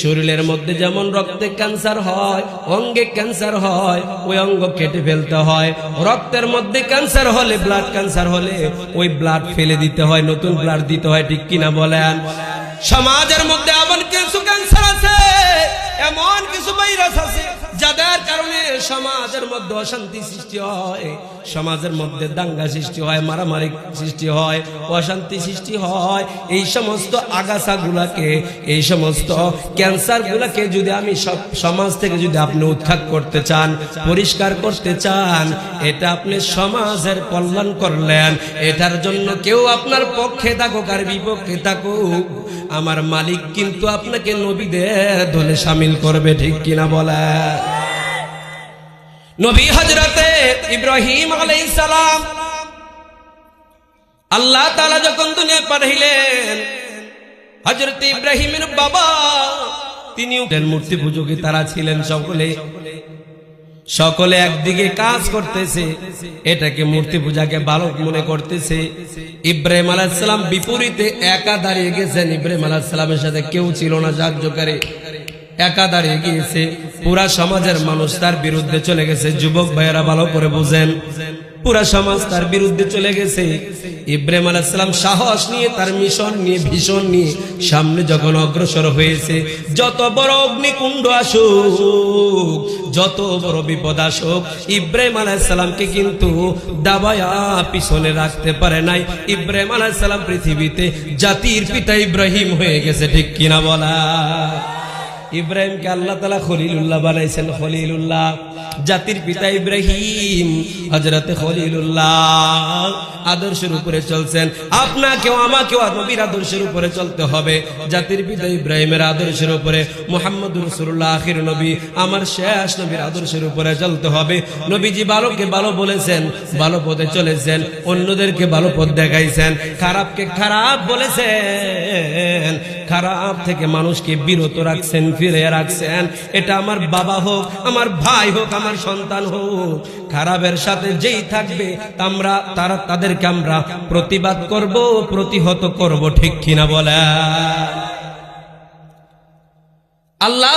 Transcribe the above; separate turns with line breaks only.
শরীরের মধ্যে যেমন রক্তে ক্যান্সার হয়, অঙ্গে ক্যান্সার হয়, ওই অঙ্গ কেটে ফেলতে হয়। রক্তের মধ্যে ক্যান্সার হলে, ব্লাড ক্যান্সার হলে ওই ব্লাড ফেলে দিতে হয়, নতুন ব্লাড দিতে হয়, ঠিক কিনা বলেন? সমাজের মধ্যে এমন কিছু ক্যান্সার আছে, এমন কিছু ভাইরাস আছে যাদের কারণে সমাজের মধ্যে অশান্তি সৃষ্টি হয়, সমাজের মধ্যে দাঙ্গা সৃষ্টি হয়, মারামারি সৃষ্টি হয়, অশান্তি সৃষ্টি হয়। এই সমস্ত আগাছাগুলাকে, এই সমস্ত ক্যান্সার গুলাকে যদি আমি সমাজ থেকে যদি আপনি উৎখাত করতে চান, পরিষ্কার করতে চান, এটা আপনি সমাজের কল্যাণ করলেন। এটার জন্য কেউ আপনার পক্ষে থাকুক আর বিপক্ষে থাকুক, আমার মালিক কিন্তু আপনাকে নবীদের দলে শামিল করবে, ঠিক কিনা বলে? নবী হযরতে ইব্রাহিম আলাইহিস সালাম আল্লাহ তাআলা যখন দুনিয়া পাঠাইলেন, হযরতে ইব্রাহিমের বাবা তিনিও মূর্তি পূজকে তারা ছিলেন। সকলে একদিকে কাজ করতেছে, এটাকে মূর্তি পূজাকে ভালো মনে করতেছে। ইব্রাহিম আলাইহিস সালাম বিপরীতে একা দাঁড়িয়ে গেছেন। ইব্রাহিম আলাইহিস সালামের সাথে কেউ ছিল না সাহায্যকারী, একা দাঁড়িয়ে গিয়েছে। পুরা সমাজের মানুষ তার বিরুদ্ধে চলে গেছে। যুবক ভাইয়েরা ভালো করে বুঝেন, পুরা সমাজ তার বিরুদ্ধে চলে গেছে। ইব্রাহিম আলাইহিস সালাম সাহস নিয়ে, তার মিশন নিয়ে, ভীষণ নিয়ে সামনে যখন অগ্রসর হয়েছে, যত বড় অগ্নিকুণ্ড আসুক, যত বড় বিপদ আসুক, ইব্রাহিম আলাইহিস সালামকে কিন্তু দাবায়া পিছনে রাখতে পারে নাই। ইব্রাহিম আলাইহিস সালাম পৃথিবীতে জাতির পিতা ইব্রাহিম হয়ে গেছে, ঠিক কিনা বলা? ইব্রাহিমকে আল্লাহ তাআলা খলিলুল্লাহ বানাইছেন। খলিলুল্লাহ, জাতির পিতা ইব্রাহিম হযরতে খলিলুল্লাহ আদর্শের উপরে চলছেন। আপনাকেও আমাকেও নবীর আদর্শের উপরে চলতে হবে, জাতির পিতা ইব্রাহিমের আদর্শের উপরে, মুহাম্মদুর রাসূলুল্লাহ আখির নবী, আমার শেষ নবীর আদর্শের উপরে চলতে হবে। নবীজি ভালোকে ভালো বলেছেন, ভালো পথে চলেছেন, অন্যদেরকে ভালো পথ দেখাইছেন, খারাপকে খারাপ বলেছেন, খারাপ থেকে মানুষকে বিরত রাখছেন, ফিরে রাখছেন। এটা আমার বাবা হোক, আমার ভাই হোক, আমার সন্তান হোক, খারাপের সাথে যেই থাকবে তাদেরকে আমরা প্রতিবাদ করব, প্রতিহত করব, ঠিক কিনা বলে? আল্লাহ